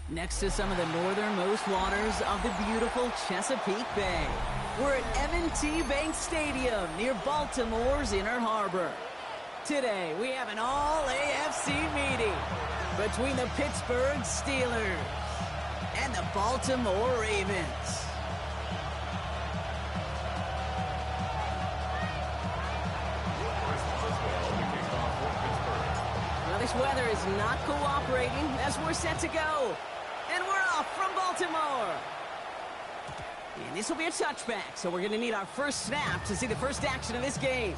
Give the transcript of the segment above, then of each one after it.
Next to some of the northernmost waters of the beautiful Chesapeake Bay, we're at M&T Bank Stadium near Baltimore's Inner Harbor. Today, we have an all-AFC meeting between the Pittsburgh Steelers and the Baltimore Ravens. Well, this weather is not cooperating as we're set to go. And we're off from Baltimore. And this will be a touchback, so we're going to need our first snap to see the first action of this game.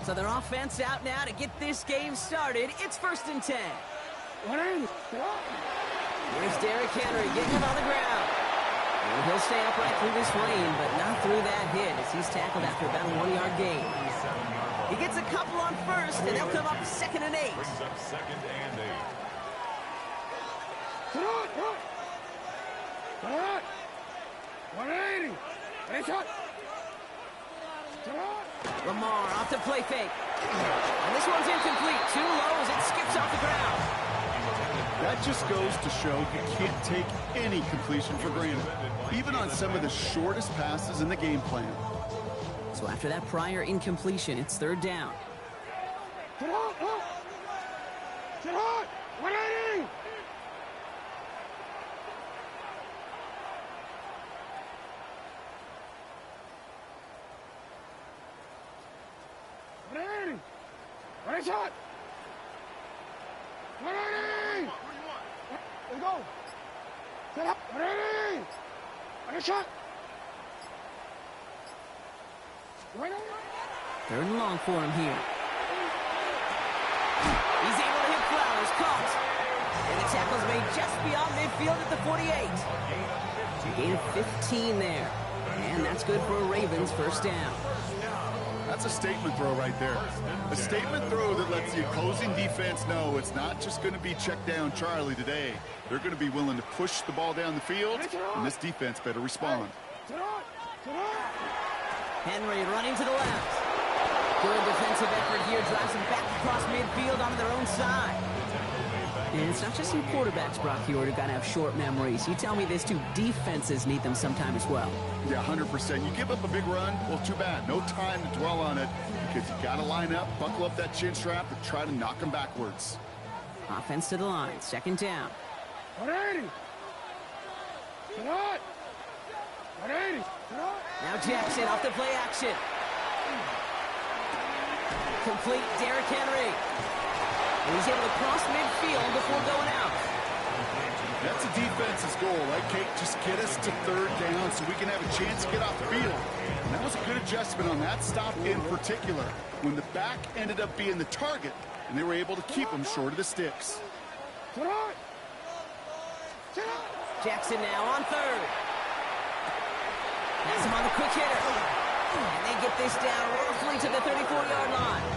So their offense out now to get this game started. It's 1st and 10. Here's Derrick Henry getting him on the ground. And he'll stay upright through this rain, but not through that hit as he's tackled after about a 1-yard gain. He gets a couple on first, and they'll come up 2nd and 8. Brings up 2nd and 8. 180. Lamar off the play fake. And this one's incomplete. Too low as it skips off the ground. That just goes to show you can't take any completion for granted, even on some of the shortest passes in the game plan. So after that prior incompletion, it's 3rd down. Get hot! 180! What is shot? 180! Let's go! Set up! 180! What is shot? 3rd and long for him here. He's able to hit Flowers, caught. And the tackle's made just beyond midfield at the 48. So a gain of 15 there. And that's good for a Ravens 1st down. That's a statement throw right there. A statement throw that lets the opposing defense know it's not just going to be check down Charlie today. They're going to be willing to push the ball down the field, and this defense better respond. Henry running to the left. Good defensive effort here. Drives them back across midfield onto their own side. And it's not just some quarterbacks, Brock Huard, who got to have short memories. You tell me this too, defenses need them sometime as well. Yeah, 100%. You give up a big run, well, too bad. No time to dwell on it because you got to line up, buckle up that chin strap, and try to knock them backwards. Offense to the line. 2nd down. 180! Get out! 180! Now Jackson off the play action. Complete Derrick Henry. And he's able to cross midfield before going out. That's a defense's goal, right, Kate? Just get us to 3rd down so we can have a chance to get off the field. And that was a good adjustment on that stop in particular, when the back ended up being the target, and they were able to keep him short of the sticks. Jackson now on 3rd. Has him on the quick hitter. And they get this down roughly to the 34-yard line.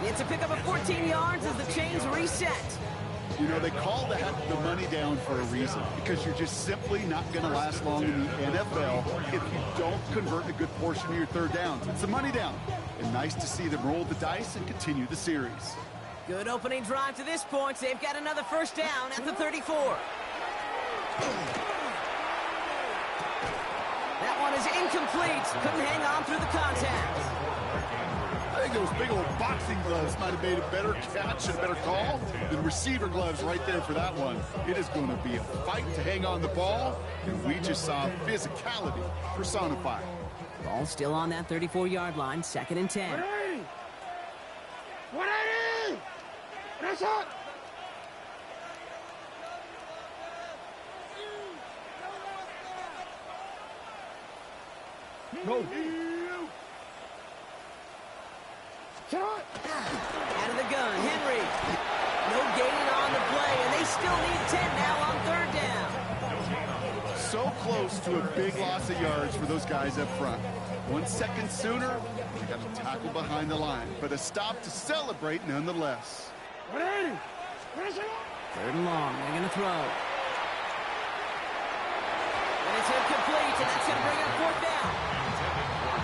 It's a pickup of 14 yards as the chains reset. You know, they call that the money down for a reason, because you're just simply not going to last long in the NFL if you don't convert a good portion of your 3rd downs. It's the money down. And nice to see them roll the dice and continue the series. Good opening drive to this point. They've got another first down at the 34. That one is incomplete. Couldn't hang on through the contact. I think those big old boxing gloves might have made a better catch and a better call than receiver gloves right there for that one. It is going to be a fight to hang on the ball, and we just saw physicality personified. Ball still on that 34-yard line, 2nd and 10. 180! 180! That's it! Go. Sit on. Out of the gun, Henry. No gaining on the play, and they still need 10 now on 3rd down. So close to a big loss of yards for those guys up front. 1 second sooner, they got a tackle behind the line, but a stop to celebrate nonetheless. 180! 3rd and long, they're going to throw. And it's incomplete, and that's going to bring up 4th down.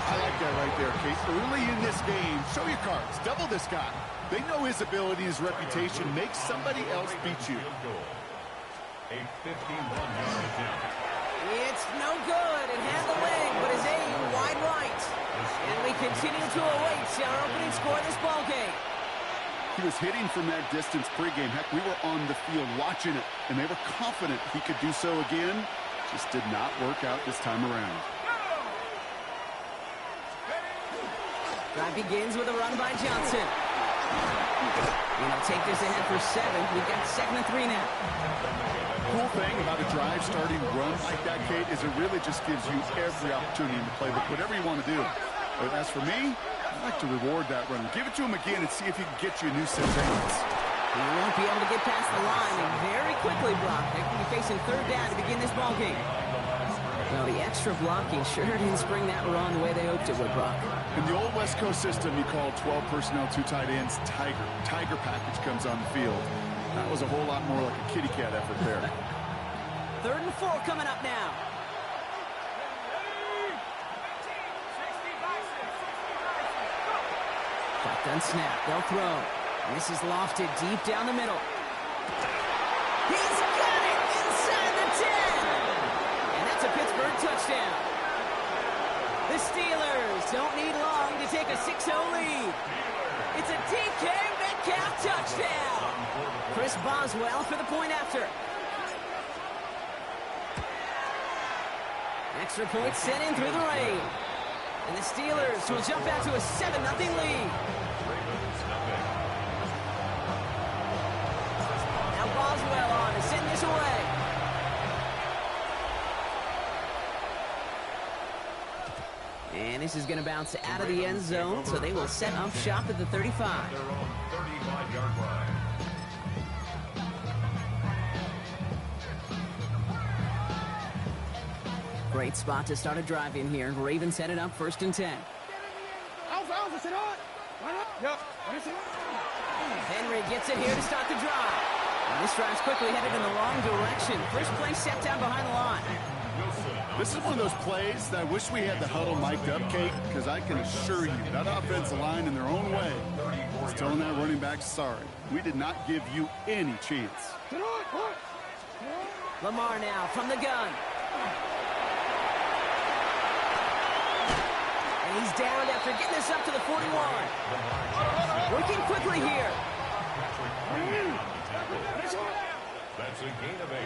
I like that right there, Kate. Early in this game, show your cards. Double this guy. They know his ability, his reputation. Make somebody else beat you. A 51-yard attempt. It's no good. It had the wing, but his aim wide right. And we continue to await our opening score in this ballgame. He was hitting from that distance pregame. Heck, we were on the field watching it, and they were confident he could do so again. Just did not work out this time around. Drive begins with a run by Johnson. And he'll take this ahead for 7. We've got 2nd and 3 now. Cool thing about a drive starting run like that, Kate, is it really just gives you every opportunity in the playbook, whatever you want to do. But as for me, I like to reward that run. Give it to him again and see if he can get you a new set of downs. He won't be able to get past the line, and very quickly, Brock. They could be facing 3rd down to begin this ballgame. Well, the extra blocking sure didn't spring that run the way they hoped it would, Brock. In the old West Coast system, you call 12 personnel, 2 tight ends, Tiger. Tiger package comes on the field. That was a whole lot more like a kitty cat effort there. 3rd and 4 coming up now. Shotgun snap. They'll throw. And this is lofted deep down the middle. He's got it inside the 10. And that's a Pittsburgh touchdown. The Steelers don't need long to take a 6-0 lead. It's a DK Metcalf touchdown. Chris Boswell for the point after. Extra point sent in through the rain. And the Steelers will jump out to a 7-0 lead. Now Boswell on to send this away. And this is going to bounce out of the end zone, so they will set up shop at the 35. Their own 35-yard line. Great spot to start a drive in here. Ravens set it up 1st and 10. Alpha, sit on. Line up. Yep. Henry gets it here to start the drive. And this drive's quickly headed in the wrong direction. First play set down behind the line. This is one of those plays that I wish we had the huddle mic'd up, Kate, because I can assure you that offensive line in their own way is telling that running back, sorry, we did not give you any chance. Lamar now from the gun. And he's down after getting this up to the 41. Working quickly here. That's a gain of 8.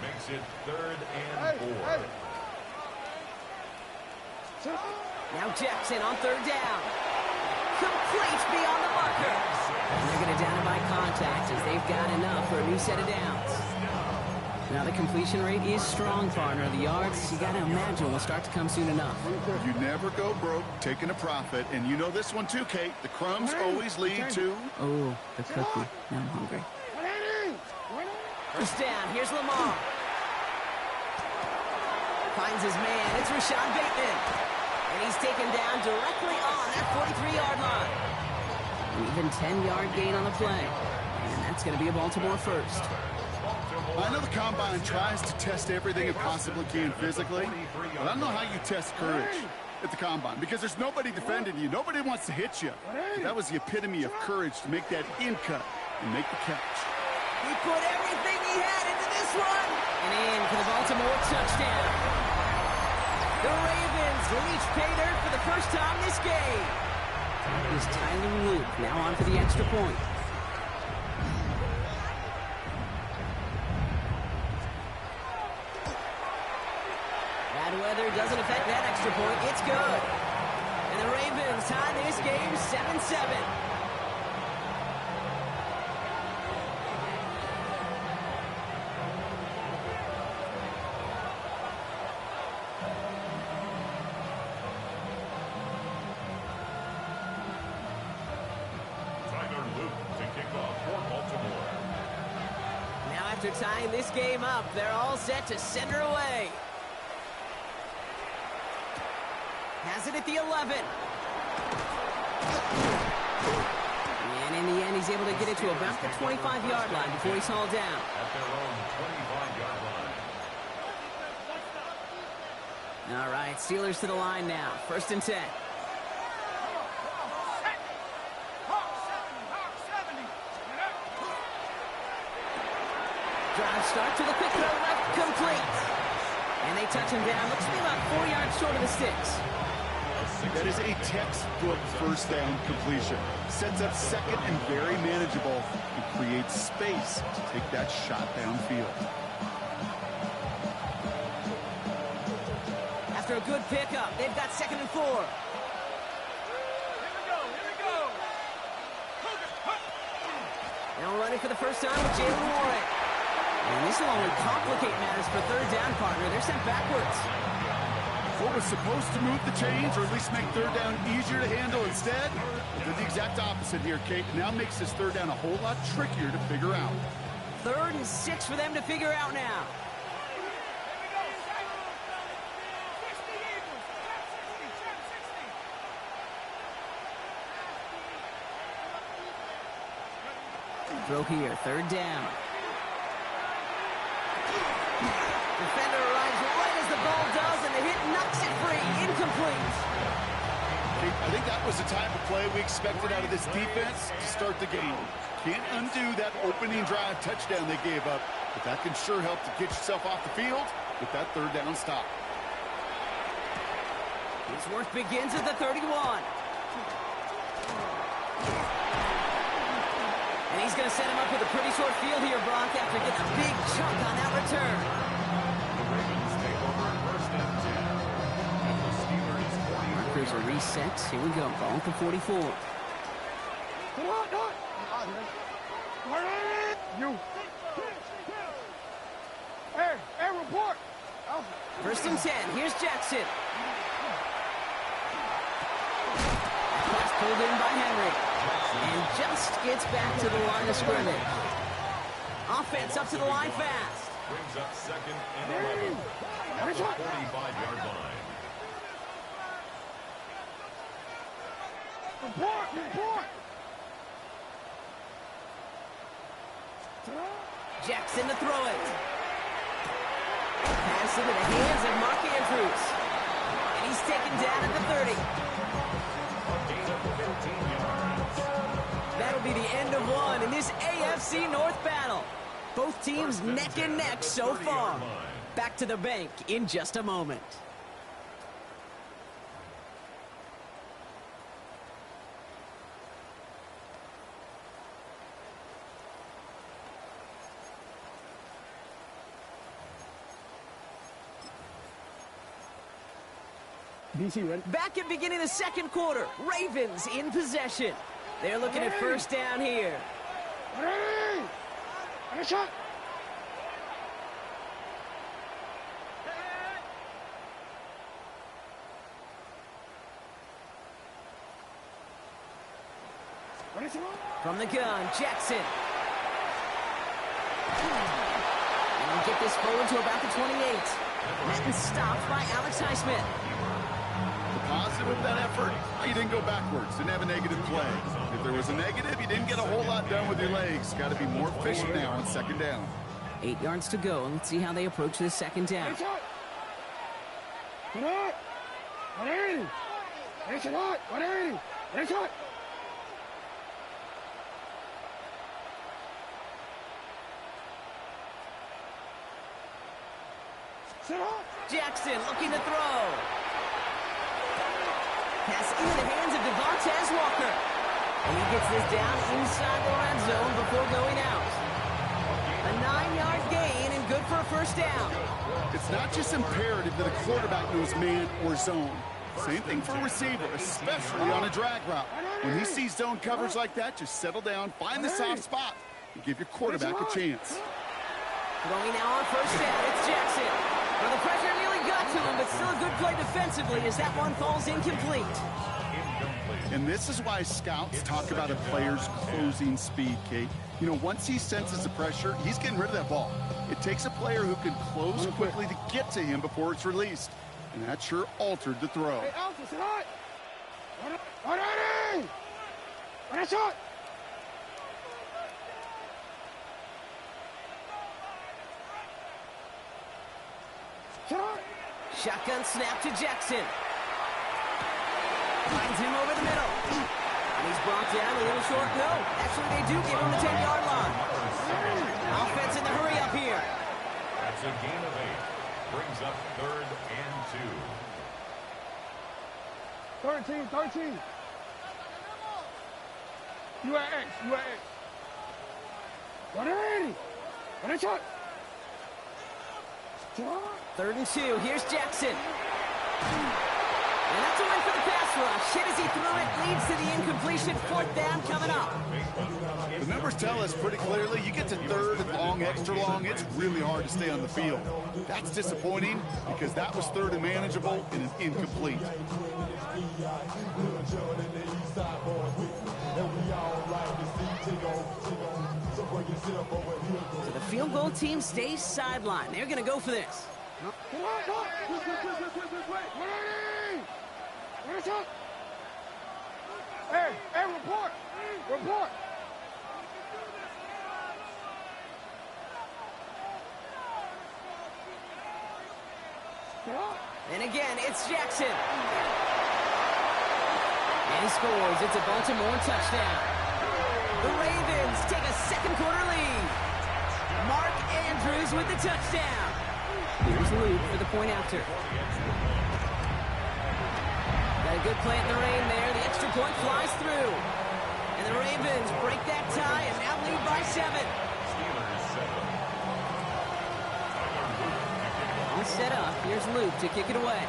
Makes it 3rd and 4. Now Jackson on 3rd down. Complete beyond the marker. And they're going to down it by contact as they've got enough for a new set of downs. Now the completion rate is strong, partner. The yards, you got to imagine, will start to come soon enough. You never go broke taking a profit, and you know this one too, Kate. The crumbs always lead to... Oh, the cookie. Now I'm hungry. First down. Here's Lamar. Finds his man. It's Rashad Bateman. And he's taken down directly on that 43-yard line. An even 10-yard gain on the play. And that's going to be a Baltimore first. I know the Combine tries to test everything it possibly can physically, but I don't know how you test courage at the Combine, because there's nobody defending you. Nobody wants to hit you. But that was the epitome of courage to make that in cut and make the catch. He put everything he had into this one. And in for the Baltimore touchdown. The Ravens reach pay dirt for the first time this game. Here's Tyler Luke now on for the extra point. Bad weather doesn't affect that extra point. It's good. And the Ravens tie this game 7-7. After tying this game up, they're all set to send her away. Has it at the 11. And in the end, he's able to get it to about the 25-yard line before he's hauled down. At their own 25-yard line. All right, Steelers to the line now. 1st and 10. Drive start to the quick throw left, complete. And they touch him down. Looks to be about 4 yards short of the sticks. That is a textbook first down completion. Sets up second and very manageable and creates space to take that shot downfield. After a good pickup, they've got 2nd and 4. Here we go. Now running for the first time with Jaylen Warren. And this will only complicate matters for 3rd down, partner. They're sent backwards. What was supposed to move the chains, or at least make 3rd down easier to handle instead, did the exact opposite here, Kate. Now makes this 3rd down a whole lot trickier to figure out. 3rd and 6 for them to figure out now. Throw here, 3rd down. Defender arrives right as the ball does, and the hit knocks it free. Incomplete. I think that was the type of play we expected out of this defense to start the game. Can't undo that opening drive touchdown they gave up, but that can sure help to get yourself off the field with that 3rd down stop. His work begins at the 31. And he's going to set him up with a pretty short field here, Brock, after getting a big chunk on that return. The Ravens take over 1st and 10. And the Steelers 40. Markers are reset. Here we go. Ball at the 44. Come on. You. Hey, report. 1st and 10. Here's Jackson. Pass pulled in by Henry. And just gets back to the line of scrimmage. Offense up to the line fast. Brings up 2nd and 11. At the 45-yard line. Report. Jackson to throw it. Pass into the hands of Mark Andrews. And he's taken down at the 30. A gain of 15 yards. That'll be the end of one in this AFC North battle. Both teams neck and neck so far. Back to the bank in just a moment. DC ready? Back at beginning of the 2nd quarter. Ravens in possession. They're looking at 1st down here. Ready? And a shot. From the gun, Jackson. And he'll get this forward to about the 28. Met and stopped by Alex Highsmith. The positive of that effort, he didn't go backwards, didn't have a negative play. If there was a negative, you didn't get a whole lot done with your legs. Got to be more efficient now on 2nd down. 8 yards to go. Let's see how they approach this second down. Jackson looking to throw. Pass into the hands of Devontae Walker. And he gets this down inside the red zone before going out. A 9-yard gain and good for a first down. It's not just imperative that a quarterback knows man or zone. Same thing for a receiver, especially on a drag route. When he sees zone coverage like that, just settle down, find the soft spot, and give your quarterback a chance. Going now on first down, it's Jackson. Well, the pressure nearly got to him, but still a good play defensively as that one falls incomplete. And this is why scouts talk about a player's closing speed, Kate. You know, once he senses the pressure, he's getting rid of that ball. It takes a player who can close quickly to get to him before it's released. And that sure altered the throw. Hey, Alpha, sit hot! What a shot! Shotgun snap to Jackson. Finds him over the middle. And he's brought down a little short. No, actually they do give him the 10-yard line. Offense in the hurry up here. That's a gain of 8. Brings up 3rd and 2. 13. You at X. 180. What a shot! 3rd and 2. Here's Jackson. And that's a win for the pass rush. Hit as he threw it. Leads to the incompletion. 4th down coming up. The numbers tell us pretty clearly, you get to 3rd and long, extra long, it's really hard to stay on the field. That's disappointing because that was 3rd and manageable and an incomplete. So the field goal team stays sidelined. They're going to go for this. Hey, report! And again, it's Jackson. And he scores. It's a Baltimore touchdown. The Ravens take a second-quarter lead. Mark Andrews with the touchdown. Here's Luke for the point after. Got a good play in the rain there. The extra point flies through. And the Ravens break that tie and now lead by 7. All set up. Here's Luke to kick it away.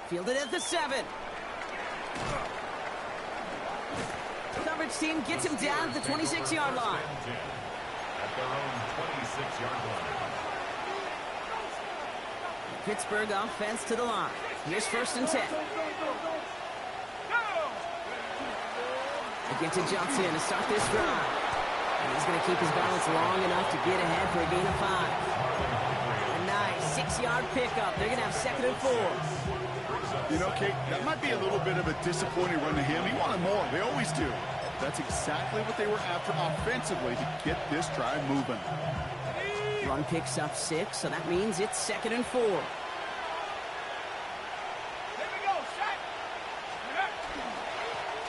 Fielded at the 7. Coverage team gets him down at the 26-yard line. At their own 26-yard line. Pittsburgh offense to the line. Here's 1st and 10. They get to Johnson to start this drive. And he's going to keep his balance long enough to get ahead for a gain of 5. A nice 6-yard pickup. They're going to have 2nd and 4. You know, Kate, that might be a little bit of a disappointing run to him. He wanted more. They always do. That's exactly what they were after offensively to get this drive moving. Run picks up 6, so that means it's 2nd and 4.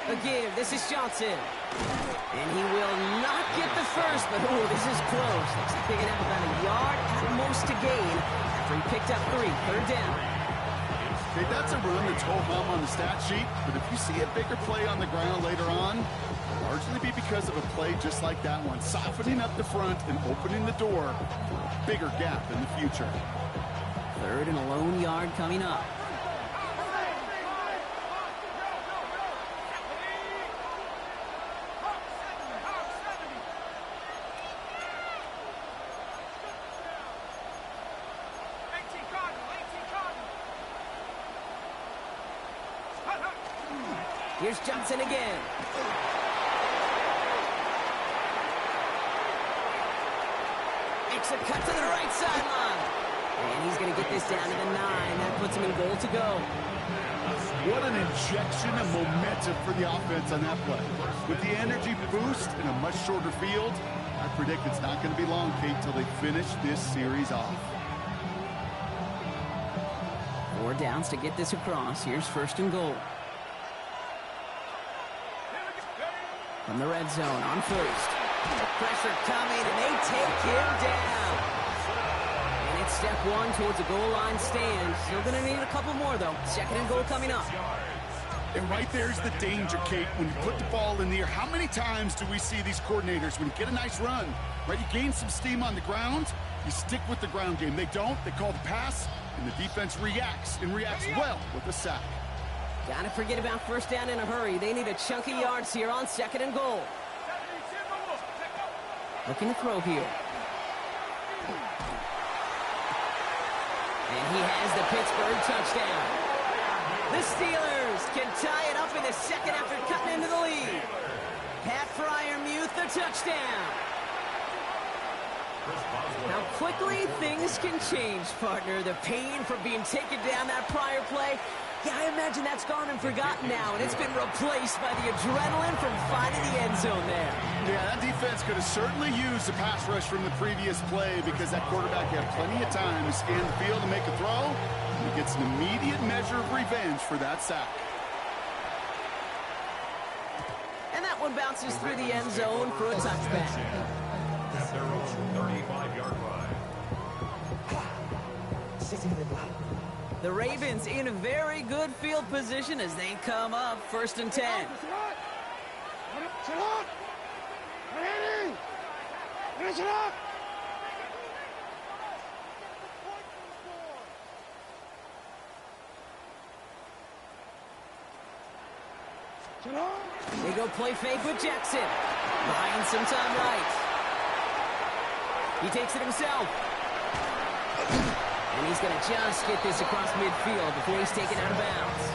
A give. This is Johnson. And he will not get the first, but oh, this is close. Looks like picking up about a yard at most to gain after he picked up 3. 3rd down. Okay, that's a run that's ho-hum on the stat sheet, but if you see a bigger play on the ground later on, largely be because of a play just like that one, softening up the front and opening the door for a bigger gap in the future. 3rd and a lone yard coming up. Here's Johnson again. Makes a cut to the right sideline. And he's going to get this down to the 9. That puts him in goal to go. What an injection of momentum for the offense on that play. With the energy boost in a much shorter field, I predict it's not going to be long, Kate, till they finish this series off. 4 downs to get this across. Here's 1st and goal. From the red zone on 1st. Pressure coming, and they take him down. And it's step 1 towards a goal line stand. Still going to need a couple more, though. 2nd and goal coming up. And right there's the danger, Kate. When you put the ball in the air, how many times do we see these coordinators, when you get a nice run, right, you gain some steam on the ground, you stick with the ground game. They don't. They call the pass, and the defense reacts, and reacts well with the sack. Gotta forget about 1st down in a hurry. They need a chunk of yards here on 2nd and goal. Looking to throw here. And he has the Pittsburgh touchdown. The Steelers can tie it up in the 2nd after cutting into the lead. Pat Freiermuth, the touchdown. How quickly things can change, partner. The pain from being taken down that prior play, yeah, I imagine that's gone and forgotten now, and it's been replaced by the adrenaline from finding the end zone there. Yeah, that defense could have certainly used the pass rush from the previous play because that quarterback had plenty of time to scan the field and make a throw. He gets an immediate measure of revenge for that sack. And that one bounces through the end zone for a touchback. At their own 35-yard line. The Ravens in a very good field position as they come up 1st and 10. They go play fake with Jackson. Buying some time right. He takes it himself. And he's going to just get this across midfield before he's taken out of bounds.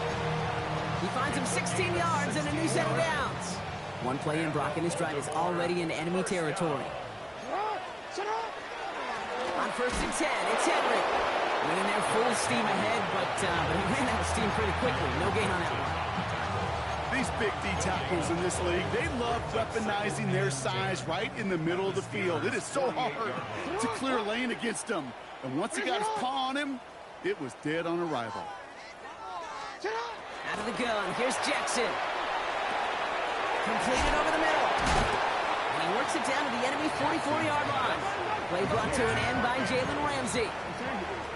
He finds him 16 yards and a new set of downs. One play in, Brock, and his drive is already in enemy territory. On 1st and 10, it's Henry. Winning there full steam ahead, but he ran out of steam pretty quickly. No gain on that one. These big D tackles in this league, they love weaponizing their size right in the middle of the field. It is so hard to clear a lane against them. And once he got his paw on him, it was dead on arrival. Out of the gun, here's Jackson. Completed over the middle. And he works it down to the enemy 44-yard line. Play brought to an end by Jalen Ramsey.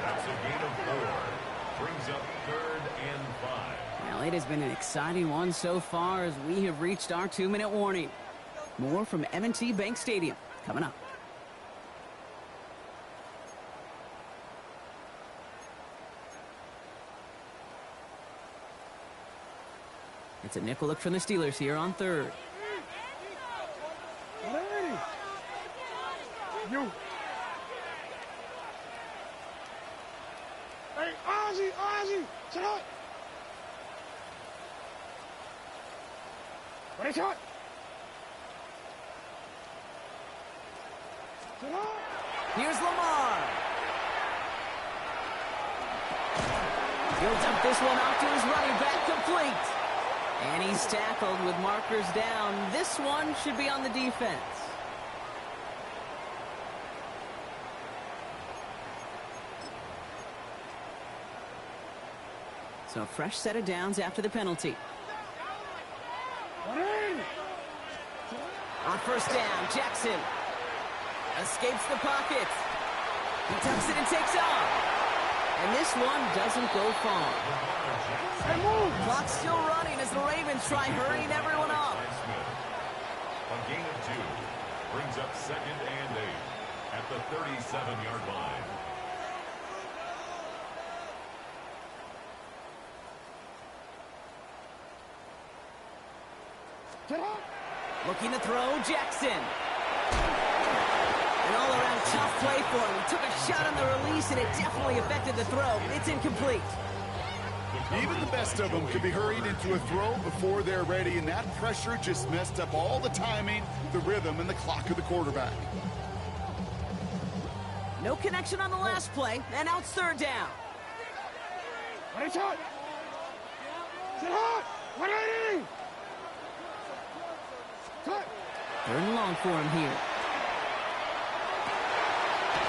That's a gain of 4. Brings up 3rd and 5. Well, it has been an exciting one so far as we have reached our 2-minute warning. More from M&T Bank Stadium coming up. It's a nickel look from the Steelers here on 3rd. You. Hey, Ozzy, sit up. What is it? Sit up. Here's Lamar. He'll dump this one off to his running back, complete. And he's tackled with markers down. This one should be on the defense. So a fresh set of downs after the penalty. On 1st down, Jackson escapes the pocket. He tucks it and takes off. And this one doesn't go far. Clock's still running as the Ravens try hurrying everyone up. A gain of 2. Brings up 2nd and 8 at the 37-yard line. Looking to throw, Jackson. An all-around tough play for him. He took a shot on the release, and it definitely affected the throw. It's incomplete. Even the best of them could be hurried into a throw before they're ready, and that pressure just messed up all the timing, the rhythm, and the clock of the quarterback. No connection on the last play, and now it's 3rd down. What is it? Sit hot. 180. Cut. Third and long for him here.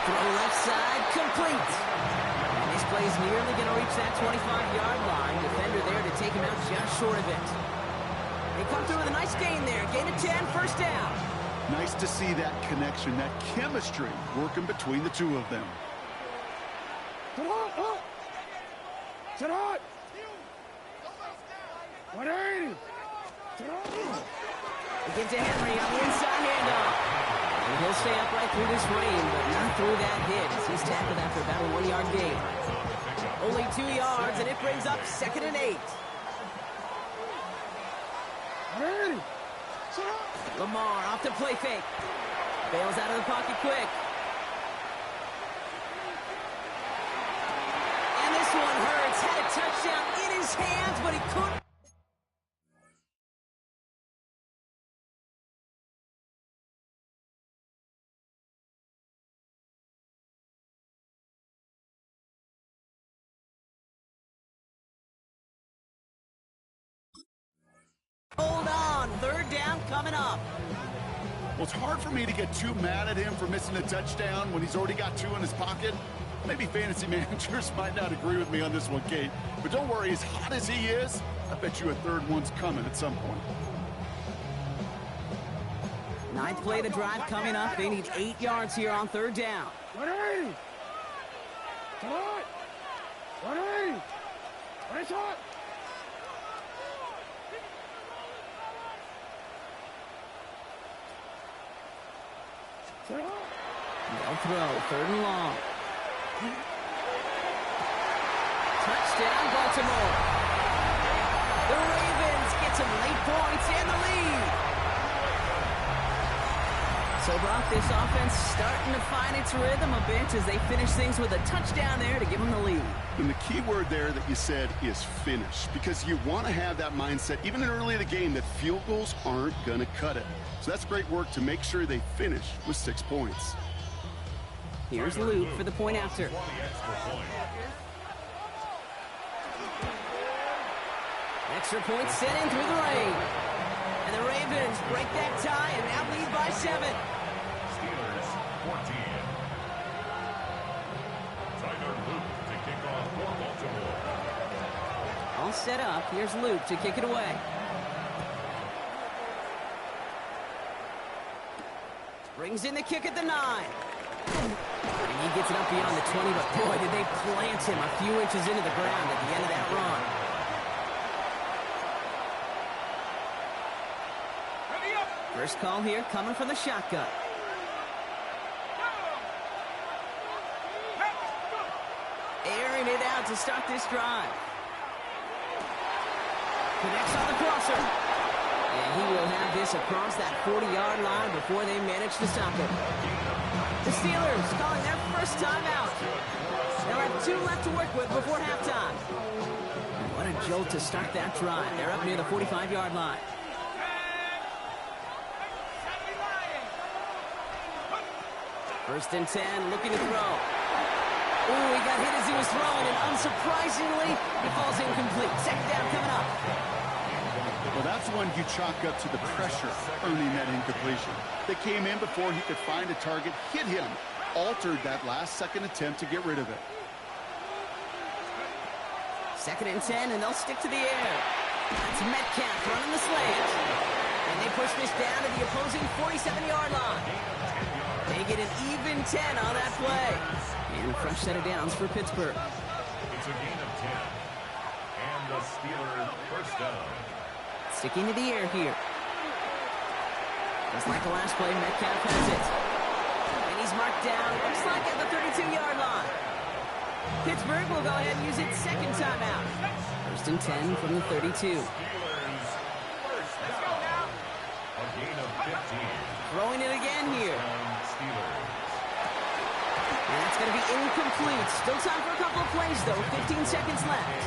Throw left side, complete. And this play is nearly going to reach that 25-yard line. Defender there to take him out just short of it. They come through with a nice gain there. Gain of 10, first down. Nice to see that connection, that chemistry working between the two of them. Sit hot. Sit hot. 180. Sit hot. They give to Henry on the inside handoff. And he'll stay upright through this rain, but not through that hit as he's tackled after about a 1-yard gain. Only 2 yards, and it brings up 2nd and 8. 180. Sit hot. Lamar off the play fake. Bails out of the pocket quick. And this one hurts. Had a touchdown in his hands, but he couldn't. Hold on. 3rd down coming up. Well, it's hard for me to get too mad at him for missing a touchdown when he's already got 2 in his pocket. Maybe fantasy managers might not agree with me on this one, Kate. But don't worry, as hot as he is, I bet you a 3rd one's coming at some point. 9th play of the drive coming up. They need 8 yards here on 3rd down. 180. Sit hot. 180. When it's hot. Sit hot. They'll throw. 3rd and long. Touchdown, Baltimore. The Ravens get some late points and the lead. So, Brock, this offense starting to find its rhythm a bit as they finish things with a touchdown there to give them the lead. And the key word there that you said is finish, because you want to have that mindset, even in early in the game, that field goals aren't going to cut it. So that's great work to make sure they finish with 6 points. Here's Luke for the point after. Extra point set in through the rain. And the Ravens break that tie and now lead by 7. Steelers 14. Tyler Luke to kick off for Baltimore. All set up. Here's Luke to kick it away. Brings in the kick at the 9. And he gets it up beyond the 20, but boy, did they plant him a few inches into the ground at the end of that run. First call here coming from the shotgun. Airing it out to start this drive. Connects on the crosser. And he will have this across that 40-yard line before they manage to stop him. The Steelers calling their first timeout. They'll have 2 left to work with before halftime. What a jolt to start that drive. They're up near the 45-yard line. First and 10, looking to throw. Ooh, he got hit as he was throwing, and unsurprisingly, he falls incomplete. 2nd down coming up. Well, that's one you chalk up to the pressure earning that incompletion. They came in before he could find a target, hit him, altered that last-second attempt to get rid of it. 2nd and 10, and they'll stick to the air. That's Metcalf running the slant. And they push this down to the opposing 47-yard line. They get an even 10 on that play. And a fresh set of downs for Pittsburgh. It's a gain of 10. And the Steelers first down. Sticking to the air here. Just like the last play, Metcalf has it. And he's marked down, looks like at the 32-yard line. Pittsburgh will go ahead and use its 2nd timeout. First and 10 from the 32. Steelers first down. A gain of 15. Throwing it again here. Steelers. And that's going to be incomplete. Still time for a couple of plays, though. 15 seconds left.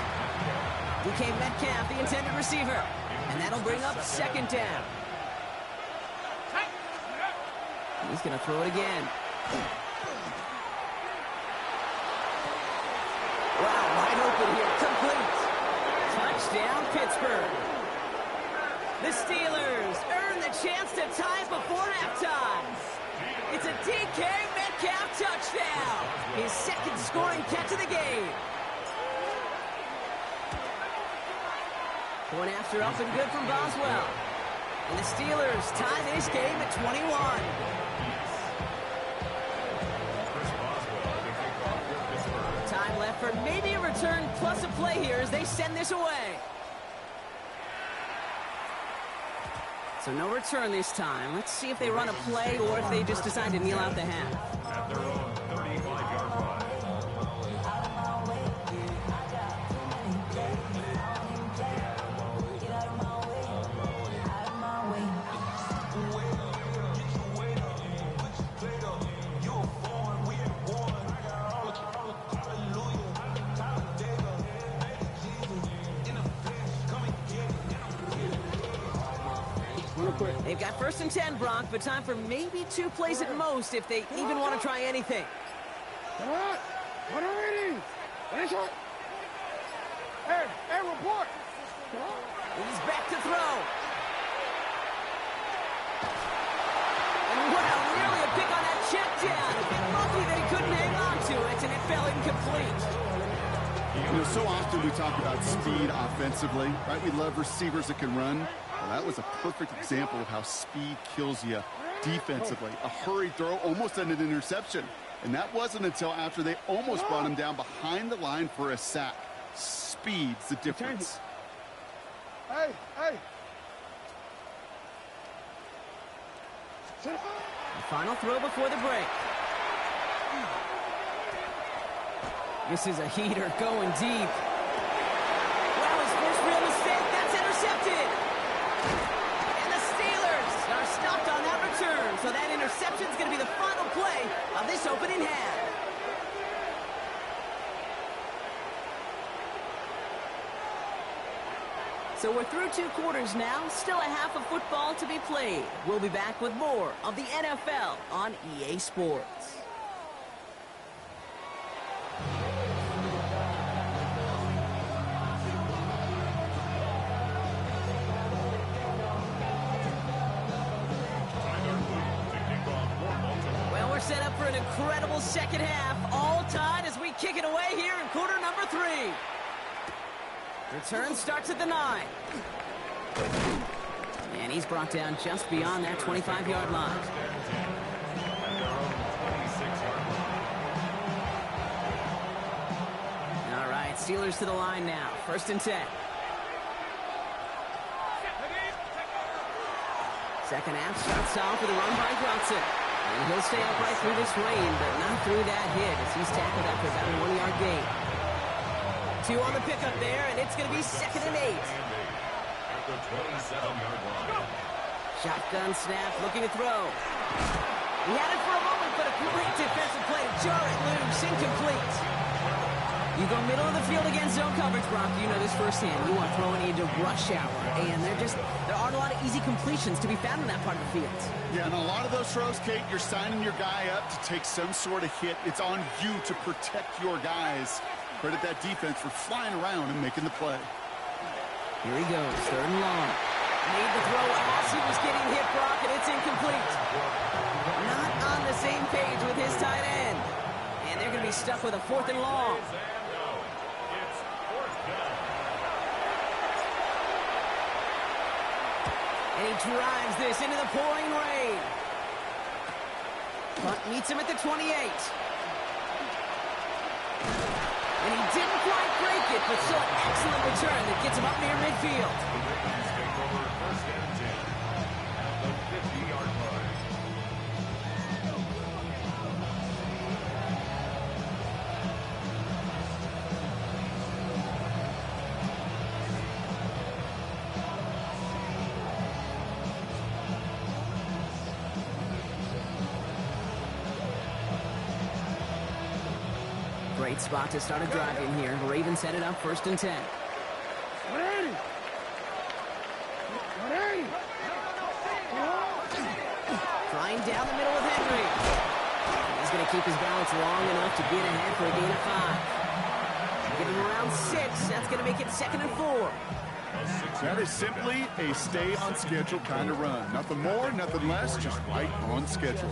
DK Metcalf, the intended receiver. And that'll bring up 2nd down. He's going to throw it again. Wow, wide open here. Complete. Touchdown, Pittsburgh. The Steelers earn the chance to tie before halftime. It's a DK Metcalf touchdown. His second scoring catch of the game. Point after up and good from Boswell. And the Steelers tie this game at 21. Time left for maybe a return plus a play here as they send this away. So no return this time. Let's see if they run a play or if they just decide to kneel out the half. At their own 35-yard line. They've got 1st and 10, Brock, but time for maybe 2 plays at most if they even want to try anything. Come on. What are we doing? Finish it. Hey, report. He's back to throw. And wow, nearly a pick on that check down. A bit lucky that he couldn't hang on to it, and it fell incomplete. You know, so often we talk about speed offensively, right? We love receivers that can run. Well, that was a perfect example of how speed kills you defensively. A hurried throw almost ended an interception. And that wasn't until after they almost brought him down behind the line for a sack. Speed's the difference. Hey. The final throw before the break. This is a heater going deep. Wow, his first real mistake. That's intercepted. And the Steelers are stopped on that return. So that interception is going to be the final play of this opening half. So we're through 2 quarters now. Still a half of football to be played. We'll be back with more of the NFL on EA Sports. Set up for an incredible second half. All tied as we kick it away here in quarter number 3. Return starts at the 9. And he's brought down just beyond that 25-yard line. All right, Steelers to the line now. 1st and 10. Second half starts off with a run by Johnson. And he'll stay upright through this rain, but not through that hit as he's tackled after about a 1-yard gain. 2 on the pickup there, and it's going to be 2nd and 8. At the 27-yard line. Shotgun snap, looking to throw. He had it for a moment, but a great defensive play to jar it loose, incomplete. You go middle of the field against zone coverage, Brock. You know this firsthand. You want throwing into rush hour, and there aren't a lot of easy completions to be found in that part of the field. Yeah, and a lot of those throws, Kate, you're signing your guy up to take some sort of hit. It's on you to protect your guys. Credit that defense for flying around and making the play. Here he goes, 3rd and long. Made the throw as he was getting hit, Brock, and it's incomplete. Not on the same page with his tight end. And they're going to be stuck with a 4th and long. And he drives this into the pouring rain. Punt meets him at the 28. And he didn't quite break it, but still an excellent return that gets him up near midfield. Take over 1st and 10 at the 50-yard line. Great spot to start a drive in here. Ravens set it up 1st and 10. Flying down the middle with Henry. He's going to keep his balance long enough to get ahead for a gain of 5. Give him around 6. That's going to make it 2nd and 4. That is simply a stay on schedule kind of run. Nothing more, nothing less, just right on schedule.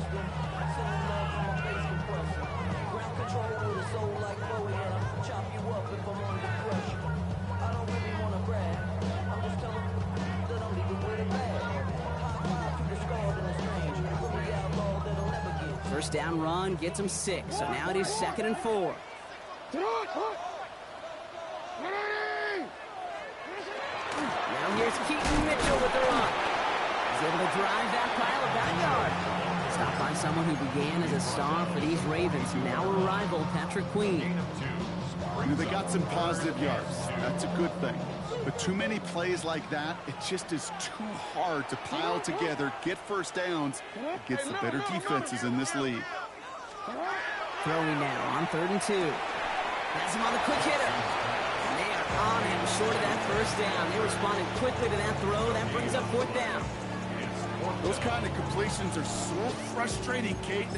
First down run gets him 6. So now it is 2nd and 4. Now here's Keaton Mitchell with the run. He's able to drive that pile of backyard. Stopped by someone who began as a star for these Ravens, now a rival, Patrick Queen. They got some positive yards. That's a good thing. But too many plays like that, it just is too hard to pile together, get first downs against the better defenses in this league. Throwing now on 3rd and 2. Has him on the quick hitter. And they are on him short of that first down. They responded quickly to that throw. That brings up 4th down. Those kind of completions are so frustrating, Kate.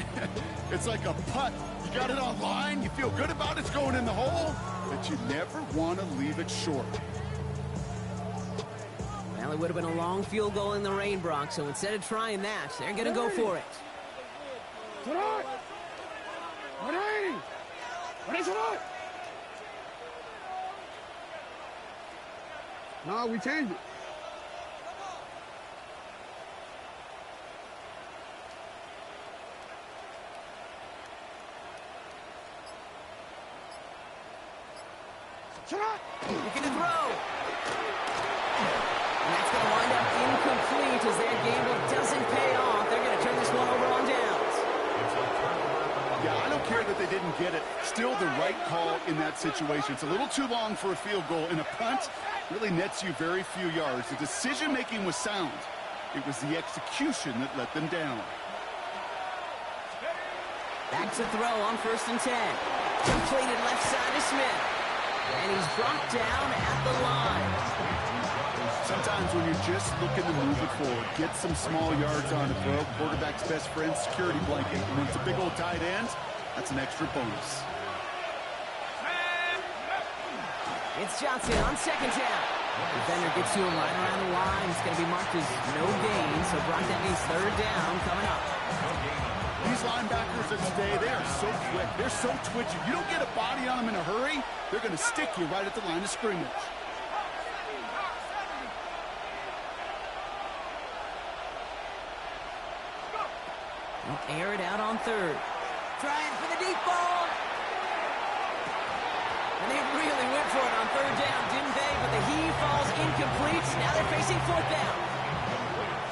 It's like a putt. You got it on line, you feel good about it's going in the hole, but you never want to leave it short. Well, it would have been a long field goal in the rain, Brock, so instead of trying that, they're going to go for it. No, we changed it. Looking to throw. And that's going to wind up incomplete as their gamble doesn't pay off. They're going to turn this one over on downs. Yeah, I don't care that they didn't get it. Still the right call in that situation. It's a little too long for a field goal, and a punt really nets you very few yards. The decision-making was sound. It was the execution that let them down. Back to throw on 1st and 10. Completed left side to Smith. And he's brought down at the line. Sometimes when you're just looking to move it forward, get some small yards on the throw, quarterback's best friend, security blanket. And when it's a big old tight end, that's an extra bonus. It's Johnson on 2nd down. Defender gets to him right around the line. It's going to be marked as no gain. So Brock, that means 3rd down coming up. These linebackers of today, they are so quick. They're so twitchy. You don't get a body on them in a hurry, they're going to stick you right at the line of scrimmage. They'll air it out on 3rd. Trying for the deep ball. And they really went for it on 3rd down, didn't they? But the heave falls incomplete. Now they're facing 4th down.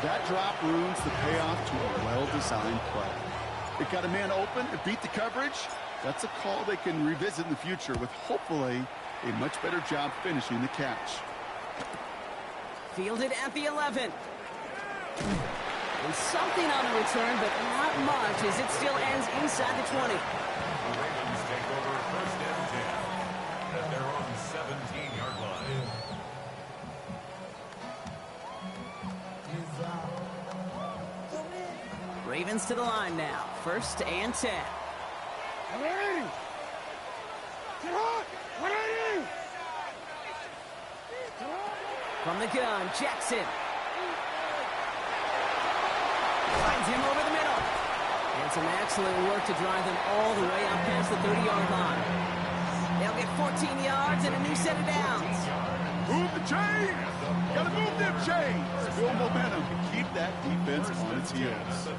That drop ruins the payoff to a well-designed play. It got a man open, it beat the coverage. That's a call they can revisit in the future with hopefully a much better job finishing the catch. Fielded at the 11. And something on the return, but not much as it still ends inside the 20. The Ravens take over 1st and 10 at their own 17-yard line. Ravens to the line now. 1st and 10. From the gun, Jackson. Finds him over the middle. And some excellent work to drive them all the way up past the 30-yard line. They'll get 14 yards and a new set of downs. Move the chains! Gotta move them chains! Build momentum and keep that defense on its heels.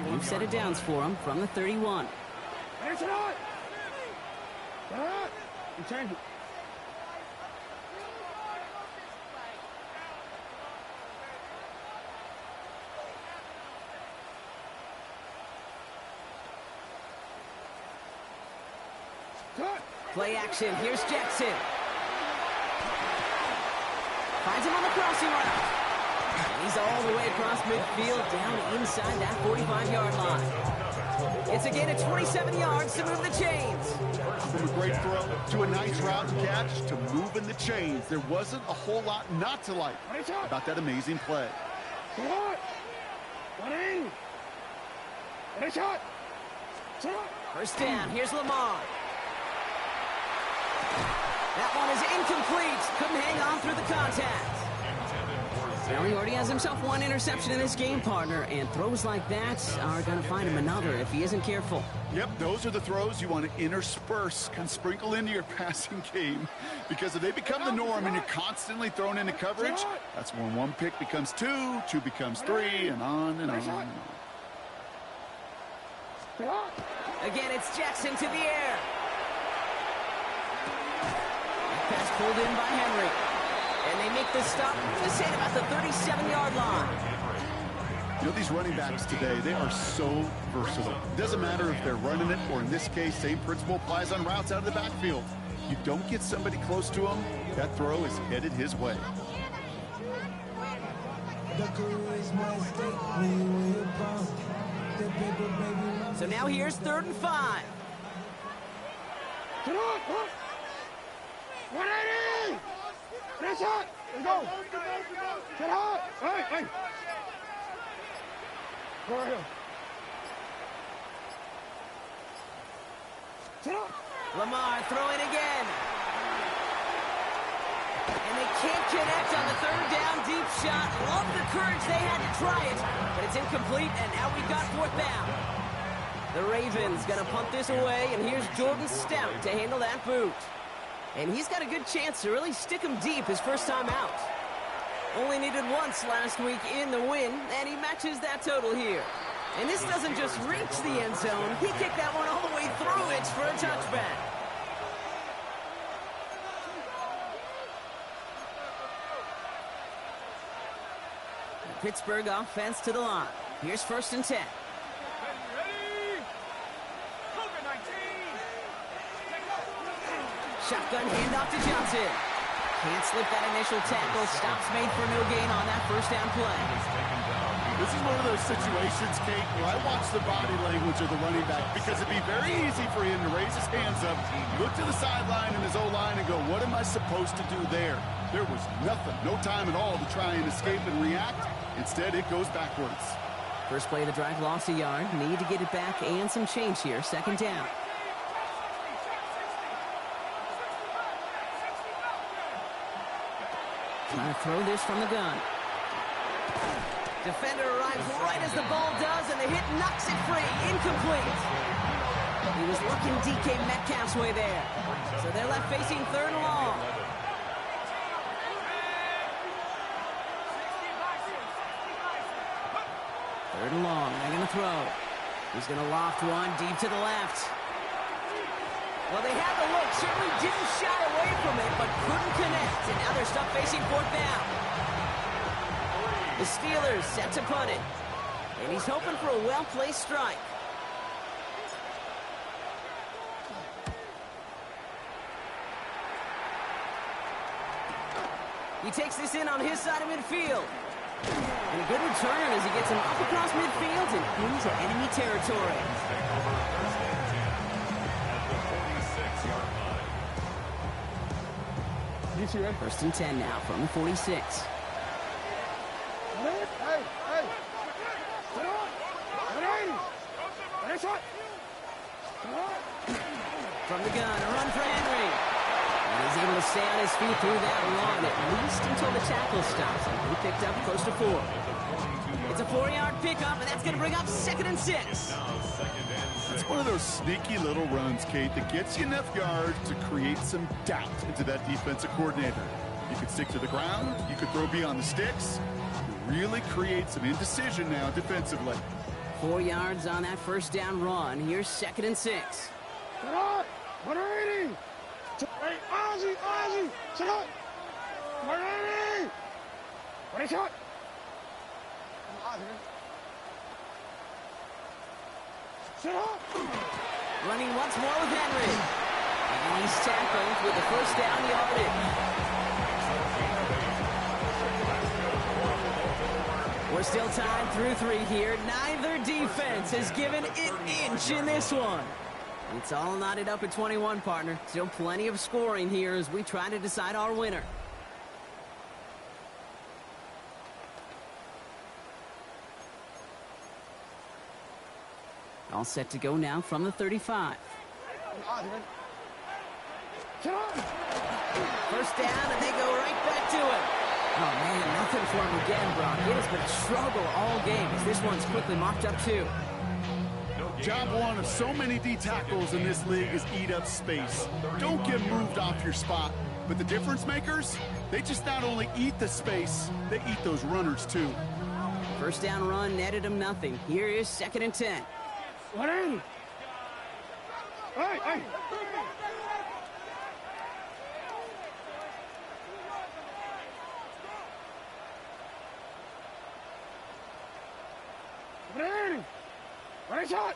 New set of downs for them from the 31. We changed it. Play action. Here's Jackson. Finds him on the crossing route. And he's all the way across midfield down inside that 45-yard line. It's a gain of 27 yards to move the chains. From a great throw to a nice route and catch to moving the chains. There wasn't a whole lot not to like about that amazing play. First down. Here's Lamar. That one is incomplete. Couldn't hang on through the contact. Well, he already has himself one interception in this game, partner, and throws like that are going to find him another if he isn't careful. Yep, those are the throws you want to intersperse and sprinkle into your passing game, because if they become the norm and you're constantly thrown into coverage, that's when one pick becomes two, two becomes three, and on and on and on. Again, it's Jackson to the air. Pass pulled in by Henry. And they make the stop, let's say, about the 37-yard line. You know, these running backs today, they are so versatile. Doesn't matter if they're running it, or in this case, same principle applies on routes out of the backfield. You don't get somebody close to him, that throw is headed his way. So now here's 3rd and 5. Get on, 180! Let's go! Get out! Hey! Go right here. Get up! Lamar throwing again. And they can't connect on the 3rd down deep shot. Love the courage they had to try it, but it's incomplete, and now we've got 4th down. The Ravens gonna punt this away, and here's Jordan Stout to handle that boot. And he's got a good chance to really stick him deep his first time out. Only needed once last week in the win, and he matches that total here. And this doesn't just reach the end zone. He kicked that one all the way through it for a touchback. The Pittsburgh offense to the line. Here's 1st and 10. Shotgun handoff to Johnson. Can't slip that initial tackle. Stops made for no gain on that 1st down play. This is one of those situations, Kate, where I watch the body language of the running back, because it'd be very easy for him to raise his hands up, look to the sideline and his O-line and go, what am I supposed to do there? There was nothing, no time at all to try and escape and react. Instead, it goes backwards. First play of the drive lost a yard. Need to get it back and some change here. 2nd down. Trying to throw this from the gun. Defender arrives right as the ball does, and the hit knocks it free. Incomplete. He was looking DK Metcalf's way there. So they're left facing 3rd and long. Third and long. They're going to throw. He's going to loft one deep to the left. Well, they had the look. Certainly didn't shy away from it, but couldn't connect. And now they're stuck facing 4th down. The Steelers set to punt it. And he's hoping for a well-placed strike. He takes this in on his side of midfield. And a good return as he gets him up across midfield and into enemy territory. First and 10 now from the 46. Hey! Get on! 180! Nice shot! From the gun, a run for Henry. And he's able to stay on his feet through that run, at least until the tackle stops. And he picked up close to 4. It's a 4-yard pickup, and that's going to bring up 2nd and 6. It's one of those sneaky little runs, Kate, that gets you enough yards to create some doubt into that defensive coordinator. You could stick to the ground. You could throw beyond the sticks. You really create some indecision now defensively. 4 yards on that 1st down run. Here's 2nd and 6. Get up! 180! Hey, Ozzie! Sit up! 180! Ready, shot! Sit up! Running once more with Henry. And he's tackled with the 1st down yardage. We're still tied through 3 here. Neither defense has given an inch in this one. It's all knotted up at 21, partner. Still plenty of scoring here as we try to decide our winner. All set to go now from the 35. Sit up! First down, and they go right back to it. Oh, man, nothing for him again, Brock. It has been a struggle all game as this one's quickly mopped up, too. Job one of so many D tackles in this league is eat up space. Don't get moved off your spot. But the difference makers, they just not only eat the space, they eat those runners too. First down run netted him nothing. Here is 2nd and 10. What in? Hey, hey. What in? What is shot?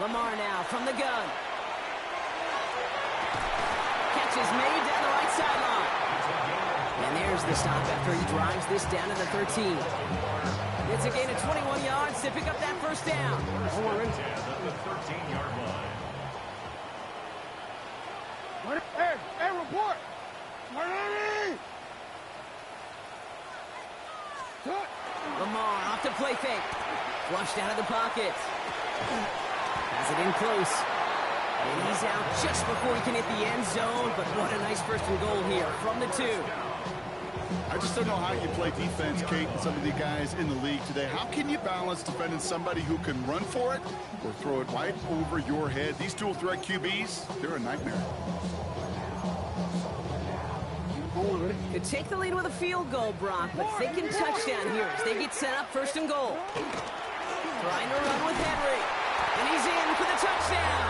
Lamar now from the gun. Catch is made down the right sideline. And there's the stop after he drives this down to the 13. It's a gain of 21 yards to pick up that first down. At the 13-yard line. Hey, hey, report. Marlene! Lamar off to play fake. Flushed out of the pocket. Has it in close. And he's out just before he can hit the end zone, but what a nice first and goal here from the 2. I just don't know how you play defense, Kate, and some of the guys in the league today. How can you balance defending somebody who can run for it or throw it right over your head? These dual threat QBs, they're a nightmare. Could take the lead with a field goal, Brock, but thinking touchdown here as they get set up 1st and goal. Trying to run with Henry, and he's in for the touchdown.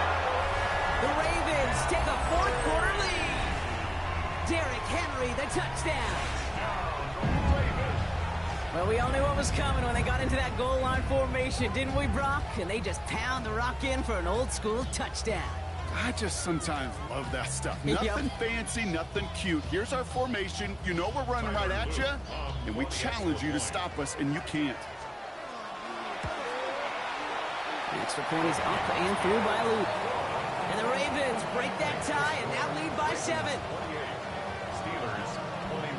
The Ravens take a 4th quarter lead. Derrick Henry, the touchdown. Well, we all knew what was coming when they got into that goal line formation, didn't we, Brock? And they just pound the rock in for an old-school touchdown. I just sometimes love that stuff. Nothing fancy, nothing cute. Here's our formation. You know we're running right at you, and we challenge you to stop us, and you can't. The extra point is up and through by Luke. And the Ravens break that tie and now lead by 7. Steelers 21.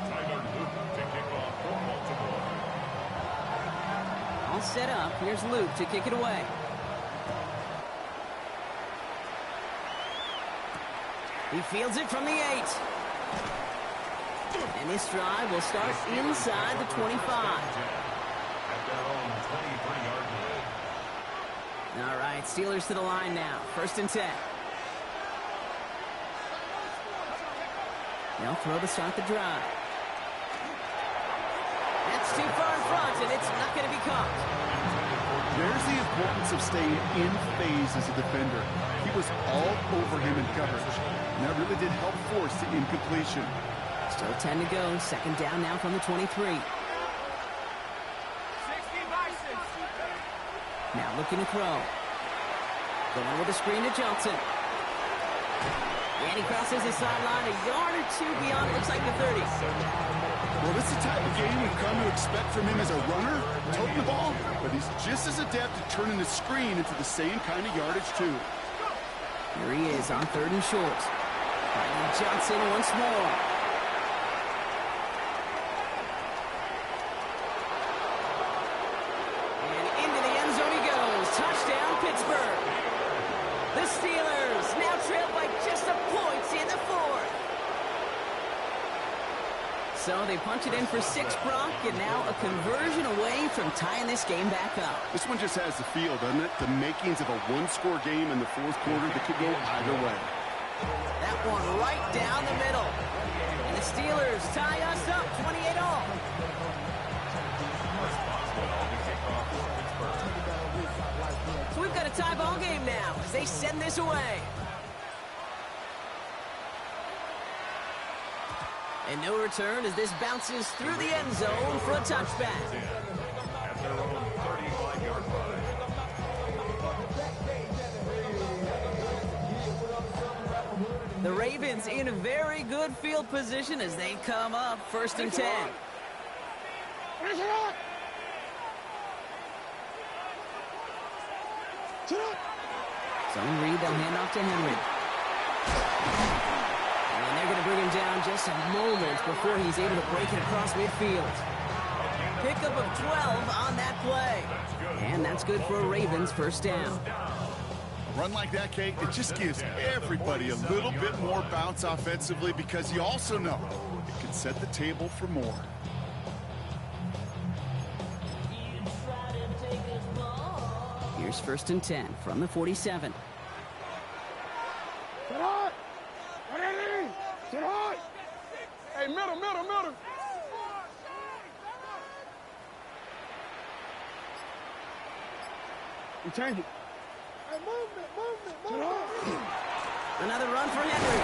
Tyler Luke to kick off for Baltimore. All set up. Here's Luke to kick it away. He fields it from the 8. And this drive will start inside the 25. At their own 23-yard line. All right, Steelers to the line now. 1st and 10. They'll throw to start the drive. That's too far in front, and it's not going to be caught. There's the importance of staying in phase as a defender. He was all over him in coverage, and that really did help force the incompletion. Still 10 to go. 2nd down now from the 23. Now looking to throw. Going with a screen to Johnson. And he crosses the sideline a yard or 2 beyond, looks like the 30. Well, this is the type of game we've come to expect from him as a runner, toting the ball, but he's just as adept at turning the screen into the same kind of yardage, too. Here he is on 3rd and short. Finding Johnson once more. And into the end zone he goes. Touchdown, Pittsburgh. The Steelers now trail by just a point in the 4th. So they punch it in for 6, Brock, and now a conversion away from tying this game back up. This one just has the feel, doesn't it? The makings of a one-score game in the 4th quarter that could go either way. That one right down the middle. And the Steelers tie us up 28-all. So we've got a tie ball game now as they send this away. And no return as this bounces through the end zone for a touchback. At their own 35-yard line. The Ravens in a very good field position as they come up 1st and 10. Zone read, they'll hand off to Henry. And they're going to bring him down just a moment before he's able to break it across midfield. Pickup of 12 on that play. And that's good for a Ravens first down. A run like that, Kate, it just gives everybody a little bit more bounce offensively because you also know it can set the table for more. Here's 1st and 10 from the 47. Sit hard. Ready? Sit hard. Hey, middle. You change it. Hey, movement. Another run for Henry.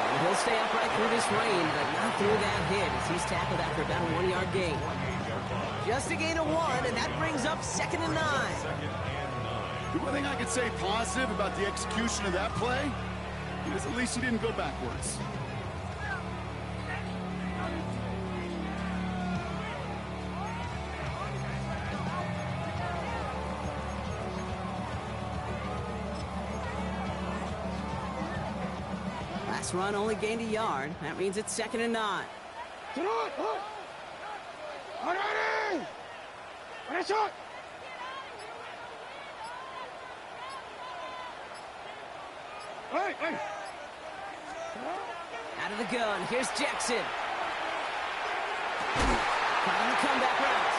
And he'll stay upright through this rain, but not through that hit as he's tackled after about a 1-yard gain. Just a gain of 1, and that brings up 2nd and 9. The one thing I could say positive about the execution of that play is at least he didn't go backwards. Last run only gained a yard. That means it's 2nd and 9. Sit hard. Ready? Ready, shot. Hey. Out of the gun, here's Jackson. Trying the comeback route.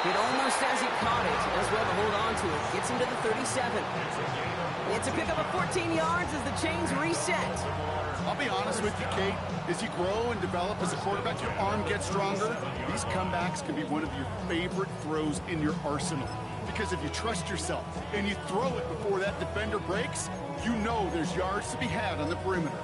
Hit almost as he caught it. Does well to hold on to it. Gets him to the 37. It's a pickup of 14 yards as the chains reset. I'll be honest with you, Kate. As you grow and develop as a quarterback, your arm gets stronger. These comebacks can be one of your favorite throws in your arsenal. Because if you trust yourself and you throw it before that defender breaks, you know there's yards to be had on the perimeter.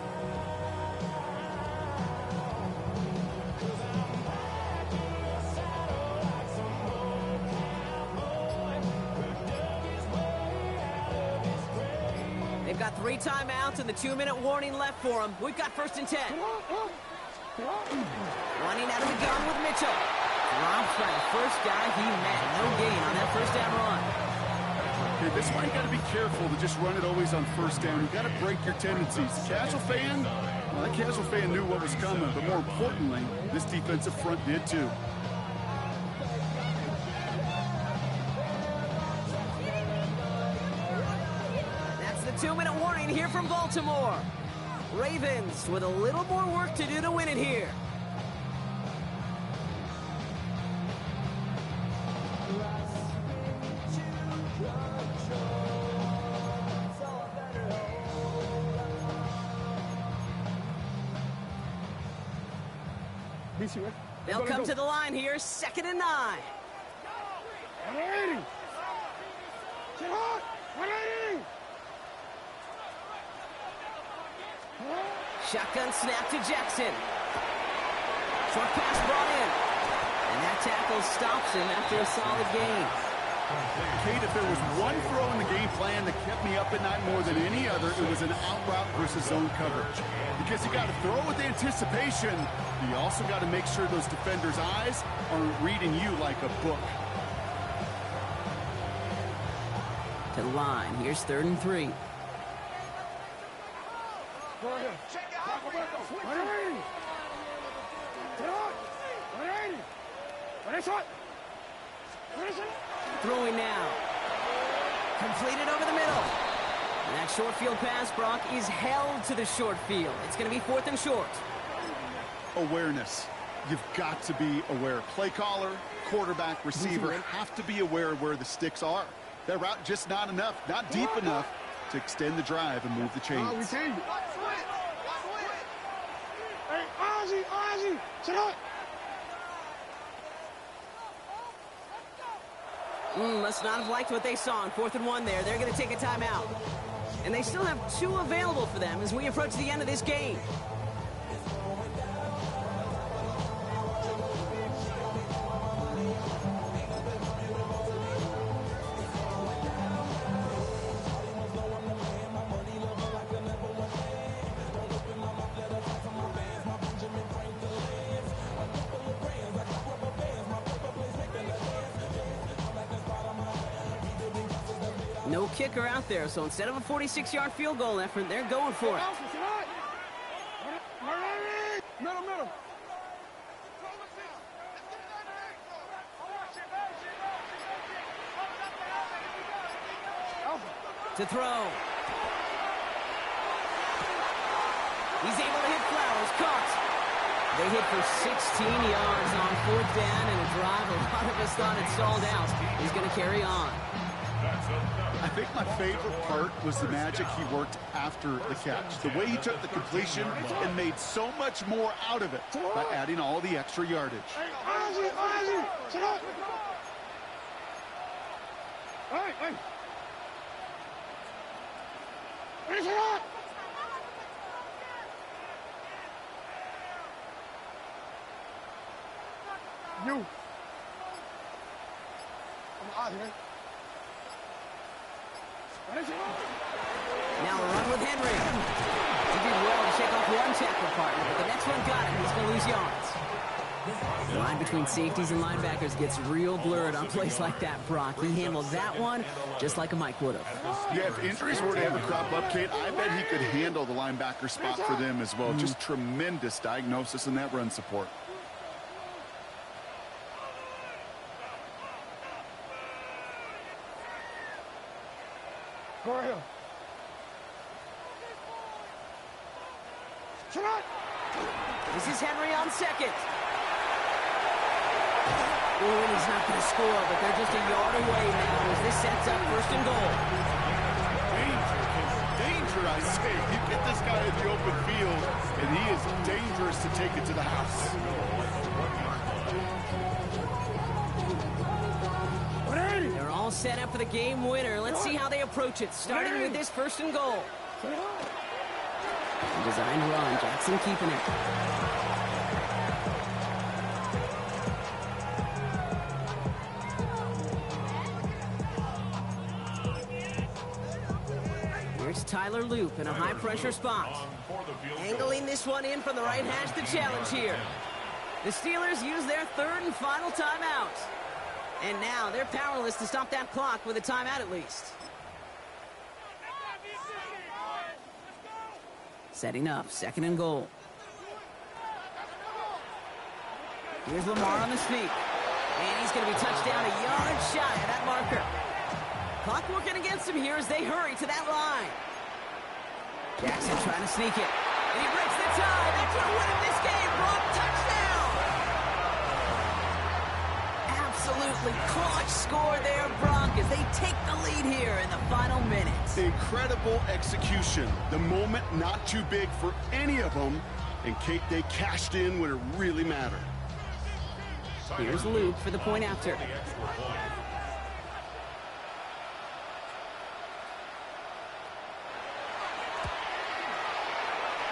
They've got 3 timeouts and the 2-minute warning left for them. We've got 1st and 10. Running out of the gun with Mitchell. Dropped by the first guy he met. No gain on that 1st down run. Okay, this is why you got to be careful to just run it always on 1st down. You got to break your tendencies. The casual fan, well, that casual fan knew what was coming, but more importantly, this defensive front did too. That's the 2-minute warning here from Baltimore. Ravens with a little more work to do to win it here. They'll come to the line here, 2nd and 9. 180. Sit hard. 180. Shotgun snap to Jackson. Short pass brought in. And that tackle stops him after a solid gain. Kate, if there was one throw in the game plan that kept me up at night more than any other, it was an out route versus zone coverage. Because you got to throw with anticipation, but you also got to make sure those defenders' eyes aren't reading you like a book. To the line, here's 3rd and 3. Go ahead. Check out. 180. Sit hard. 180. 180 shot. 180 shot. Throwing now. Completed over the middle. And that short field pass, Brock, is held to the short field. It's going to be 4th and short. Awareness. You've got to be aware. Play caller, quarterback, receiver have to be aware of where the sticks are. That route just not enough, not deep enough to extend the drive and move the chains. We change it. Hey, Ozzy, sit hard. Must not have liked what they saw on 4th and 1 there. They're going to take a timeout. And they still have 2 available for them as we approach the end of this game. No kicker out there, so instead of a 46-yard field goal effort, they're going for it. to throw. He's able to hit Flowers. Caught. They hit for 16 yards on 4th down and a drive a lot of us thought had stalled out. He's going to carry on. I think my favorite part was the magic he worked after the catch. The way he took the completion and made so much more out of it by adding all the extra yardage. You. I'm out here. Now a run with Henry. He did well to shake off one tackle partner, but the next one got him. He's going to lose yards. The line between safeties and linebackers gets real blurred on plays like that, Brock. He handled that one just like a Mike would have. Yeah, if injuries were to ever crop up, Kate, I bet he could handle the linebacker spot for them as well. Just tremendous diagnosis in that run support. Go ahead. This is Henry on second. Oh, and he's not going to score, but they're just a yard away now as this sets up 1st and goal. Danger, I say. You get this guy in the open field, and he is dangerous to take it to the house. They're all set up for the game winner. Let's see how they approach it, starting with this 1st and goal. Designed run, Jackson keeping it. Here's Tyler Loop in a high-pressure spot. Angling this one in from the right hash, the challenge here. The Steelers use their 3rd and final timeout. And now they're powerless to stop that clock with a timeout at least. Setting up, 2nd and goal. Here's Lamar on the sneak. And he's going to be touched down a yard shy of that marker. Clock working against him here as they hurry to that line. Jackson trying to sneak it. And he breaks the tie. That's going to win him this game. Brock, touchdown! Absolutely clutch score there, Brock, as they take the lead here in the final minutes. Incredible execution. The moment not too big for any of them. And Kate, they cashed in when it really mattered. Here's Luke for the point after.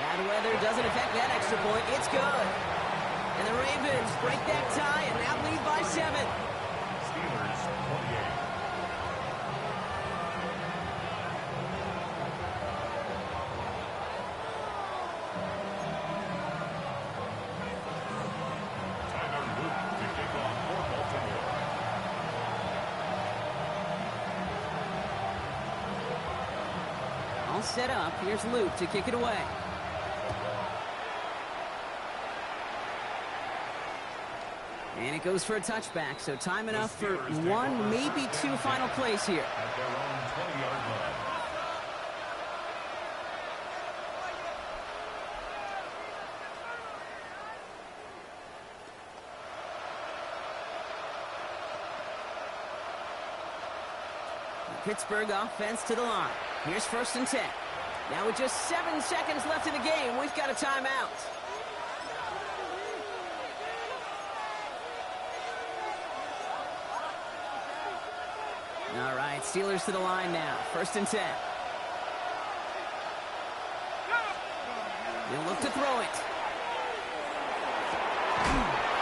Bad weather doesn't affect that extra point. It's good. And the Ravens break that tie and now lead by 7. Steelers 28. Tyler Luke to kick off for Baltimore. All set up. Here's Luke to kick it away. And it goes for a touchback, so time enough for 1, maybe 2 final plays here. At their own 20-yard line. Pittsburgh offense to the line. Here's 1st and 10. Now with just 7 seconds left in the game, we've got a timeout. All right, Steelers to the line now. 1st and 10. They'll look to throw it.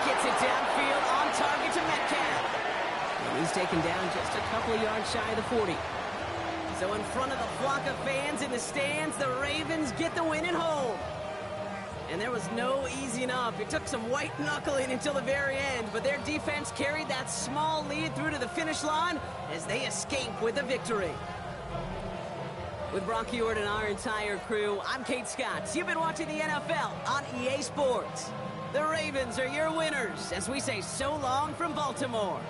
Gets it downfield on target to Metcalf. And he's taken down just a couple of yards shy of the 40. So in front of the flock of fans in the stands, the Ravens get the win and hold. And there was no easing up. It took some white knuckling until the very end, but their defense carried that small lead through to the finish line as they escape with a victory. With Brock Huard and our entire crew, I'm Kate Scott. You've been watching the NFL on EA Sports. The Ravens are your winners as we say so long from Baltimore.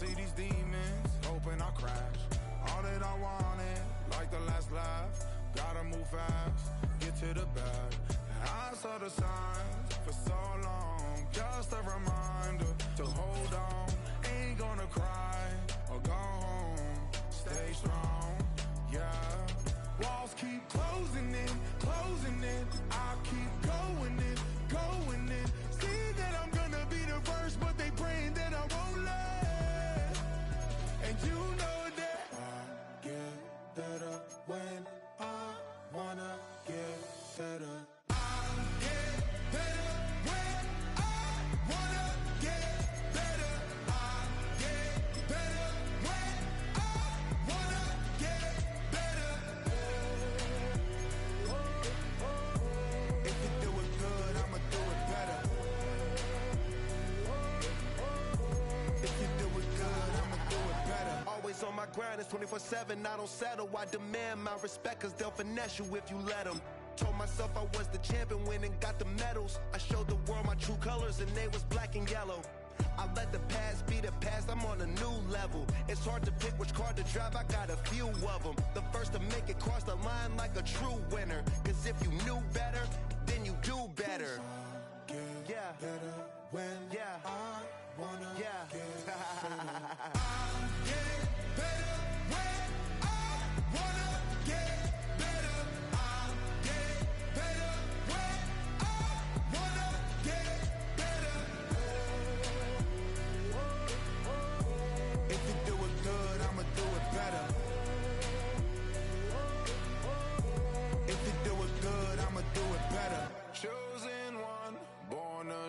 see these demons, hoping I crash. All that I wanted, like the last laugh. Gotta move fast, get to the bag. I saw the signs for so long. Just a reminder to hold on. Ain't gonna cry or go home. Stay strong, yeah. Walls keep closing in, closing in. I keep going in, going in. See that I'm gonna be the first, but they praying that I won't let. And you know that I get better when I wanna get better. On my grind, it's 24/7, I don't settle. I demand my respect, cause they'll finesse you if you let them. Told myself I was the champion, went and got the medals. I showed the world my true colors and they was black and yellow. I let the past be the past, I'm on a new level. It's hard to pick which car to drive, I got a few of them. The first to make it cross the line like a true winner. Cause if you knew better, then you do better. Yeah. Better when I wanna get better.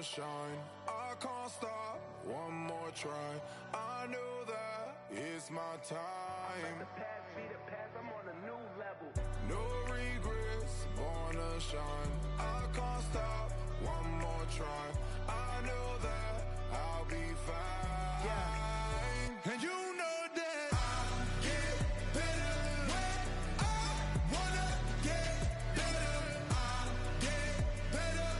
Shine, I can't stop, one more try. I know that it's my time. Let the past be the past, I'm on a new level. No regrets, born to shine. I can't stop, one more try. I know that I'll be fine. Yeah. And you know that I'll get better when I wanna get better. I'll get better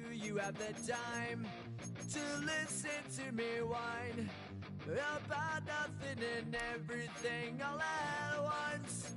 when you have the time to listen to me whine about nothing and everything all at once.